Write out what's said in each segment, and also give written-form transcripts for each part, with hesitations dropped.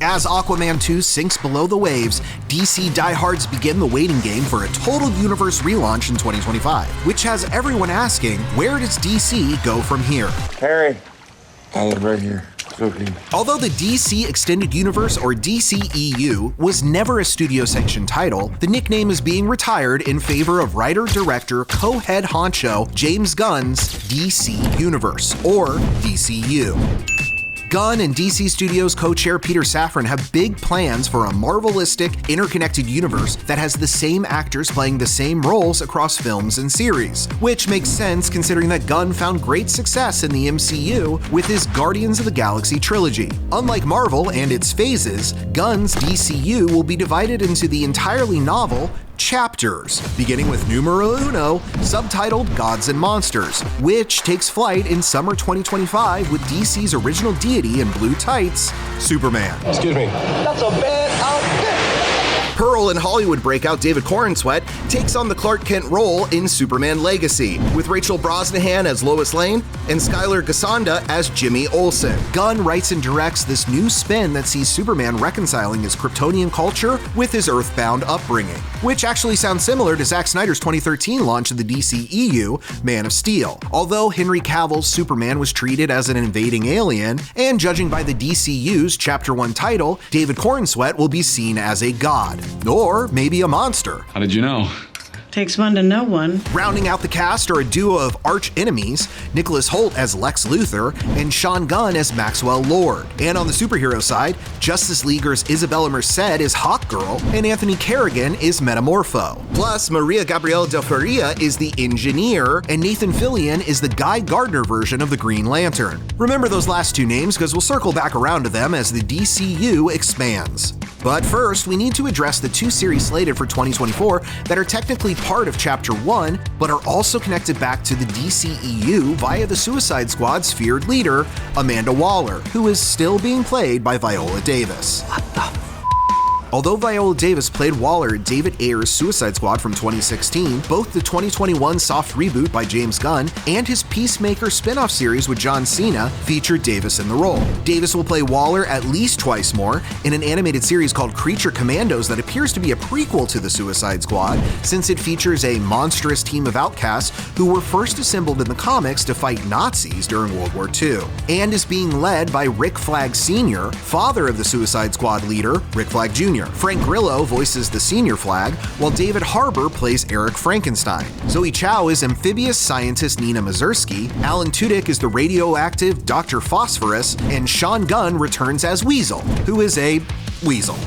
As Aquaman 2 sinks below the waves, DC diehards begin the waiting game for a total universe relaunch in 2025, which has everyone asking, where does DC go from here? Harry, I live right here. Okay. Although the DC Extended Universe, or DCEU, was never a studio-sanctioned title, the nickname is being retired in favor of writer-director co-head honcho James Gunn's DC Universe, or DCU. Gunn and DC Studios co-chair Peter Safran have big plans for a Marvelistic, interconnected universe that has the same actors playing the same roles across films and series, which makes sense considering that Gunn found great success in the MCU with his Guardians of the Galaxy trilogy. Unlike Marvel and its phases, Gunn's DCU will be divided into the entirely novel chapters, beginning with numero uno, subtitled Gods and Monsters, which takes flight in summer 2025 with DC's original deity in blue tights, Superman. Excuse me. That's a bad outfit. Pearl and Hollywood breakout David Corenswet takes on the Clark Kent role in Superman Legacy, with Rachel Brosnahan as Lois Lane and Skylar Gassanda as Jimmy Olsen. Gunn writes and directs this new spin that sees Superman reconciling his Kryptonian culture with his Earthbound upbringing, which actually sounds similar to Zack Snyder's 2013 launch of the DCEU, Man of Steel. Although Henry Cavill's Superman was treated as an invading alien, and judging by the DCU's Chapter 1 title, David Corenswet will be seen as a god. Or maybe a monster. How did you know? Takes one to know one. Rounding out the cast are a duo of arch enemies, Nicholas Hoult as Lex Luthor and Sean Gunn as Maxwell Lord. And on the superhero side, Justice Leaguer's Isabella Merced is Hawkgirl and Anthony Carrigan is Metamorpho. Plus, Maria Gabriela Del Faria is the Engineer and Nathan Fillion is the Guy Gardner version of the Green Lantern. Remember those last two names because we'll circle back around to them as the DCU expands. But first, we need to address the two series slated for 2024 that are technically part of Chapter 1, but are also connected back to the DCEU via the Suicide Squad's feared leader, Amanda Waller, who is still being played by Viola Davis. What the Although Viola Davis played Waller in David Ayer's Suicide Squad from 2016, both the 2021 soft reboot by James Gunn and his Peacemaker spin-off series with John Cena featured Davis in the role. Davis will play Waller at least twice more in an animated series called Creature Commandos that appears to be a prequel to the Suicide Squad, since it features a monstrous team of outcasts who were first assembled in the comics to fight Nazis during World War II, and is being led by Rick Flag Sr., father of the Suicide Squad leader, Rick Flag Jr. Frank Grillo voices the senior Flag, while David Harbour plays Eric Frankenstein. Zoe Chow is amphibious scientist Nina Mazursky, Alan Tudyk is the radioactive Dr. Phosphorus, and Sean Gunn returns as Weasel, who is a weasel.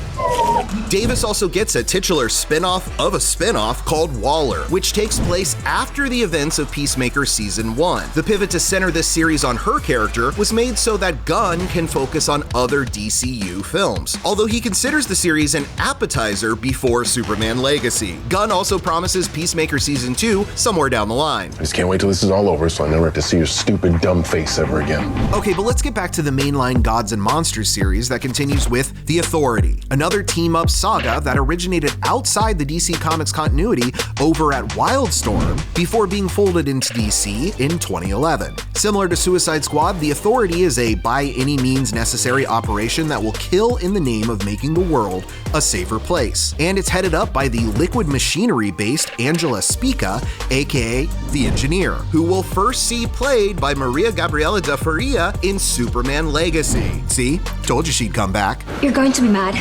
Davis also gets a titular spin-off of a spin-off called Waller, which takes place after the events of Peacemaker Season 1. The pivot to center this series on her character was made so that Gunn can focus on other DCU films, although he considers the series an appetizer before Superman Legacy. Gunn also promises Peacemaker Season 2 somewhere down the line. I just can't wait till this is all over so I never have to see your stupid, dumb face ever again. Okay, but let's get back to the mainline Gods and Monsters series that continues with The Authority, another team-up saga that originated outside the DC Comics continuity over at Wildstorm before being folded into DC in 2011. Similar to Suicide Squad, The Authority is a by any means necessary operation that will kill in the name of making the world a safer place. And it's headed up by the liquid machinery-based Angela Spica, aka The Engineer, who we'll first see played by Maria Gabriela Del Faria in Superman Legacy. See? Told you she'd come back. You're going to be mad,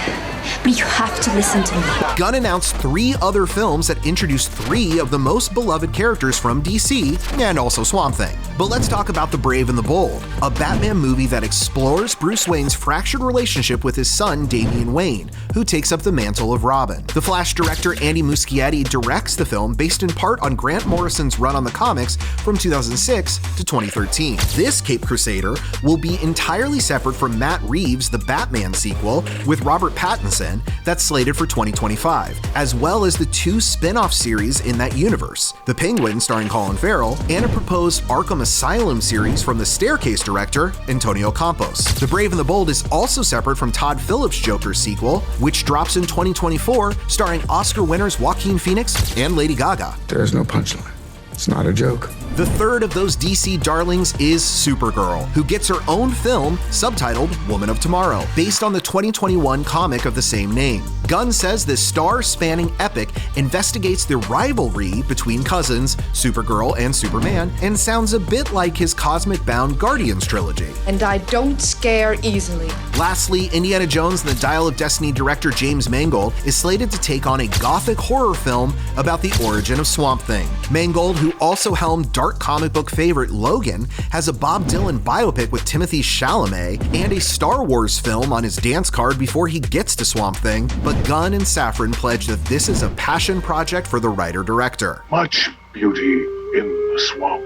but you have to listen to me. Gunn announced 3 other films that introduced 3 of the most beloved characters from DC, and also Swamp Thing. But let's talk about The Brave and the Bold, a Batman movie that explores Bruce Wayne's fractured relationship with his son Damian Wayne, who takes up the mantle of Robin. The Flash director Andy Muschietti directs the film based in part on Grant Morrison's run on the comics from 2006 to 2013. This Cape Crusader will be entirely separate from Matt Reeves' The Batman sequel with Robert Pattinson that's slated for 2025, as well as the 2 spin-off series in that universe, The Penguin starring Colin Farrell, and a proposed Arkham Asylum series from the Staircase director, Antonio Campos. The Brave and the Bold is also separate from Todd Phillips' Joker sequel, which drops in 2024, starring Oscar winners Joaquin Phoenix and Lady Gaga. There's no punchline. It's not a joke. The third of those DC darlings is Supergirl, who gets her own film subtitled Woman of Tomorrow, based on the 2021 comic of the same name. Gunn says this star-spanning epic investigates the rivalry between cousins, Supergirl and Superman, and sounds a bit like his cosmic-bound Guardians trilogy. And I don't scare easily. Lastly, Indiana Jones and the Dial of Destiny director James Mangold is slated to take on a gothic horror film about the origin of Swamp Thing. Mangold, who also helmed dark comic book favorite Logan, has a Bob Dylan biopic with Timothée Chalamet and a Star Wars film on his dance card before he gets to Swamp Thing, but Gunn and Safran pledge that this is a passion project for the writer-director. Much beauty in the swamp,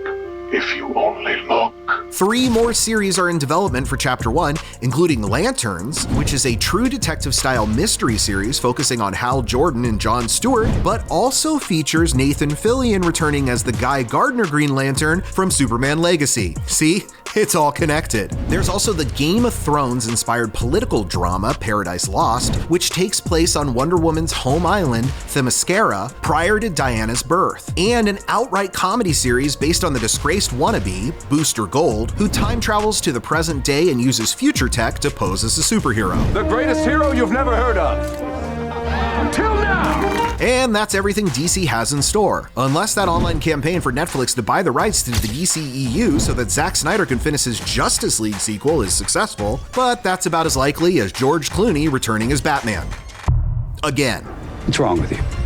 if you only look. 3 more series are in development for Chapter 1, including Lanterns, which is a true detective-style mystery series focusing on Hal Jordan and Jon Stewart, but also features Nathan Fillion returning as the Guy Gardner Green Lantern from Superman Legacy. See? It's all connected. There's also the Game of Thrones-inspired political drama Paradise Lost, which takes place on Wonder Woman's home island, Themyscira, prior to Diana's birth, and an outright comedy series based on the disgraced wannabe, Booster Gold, who time travels to the present day and uses future tech to pose as a superhero. The greatest hero you've never heard of. Until now! And that's everything DC has in store. Unless that online campaign for Netflix to buy the rights to the DCEU so that Zack Snyder can finish his Justice League sequel is successful, but that's about as likely as George Clooney returning as Batman. Again. What's wrong with you?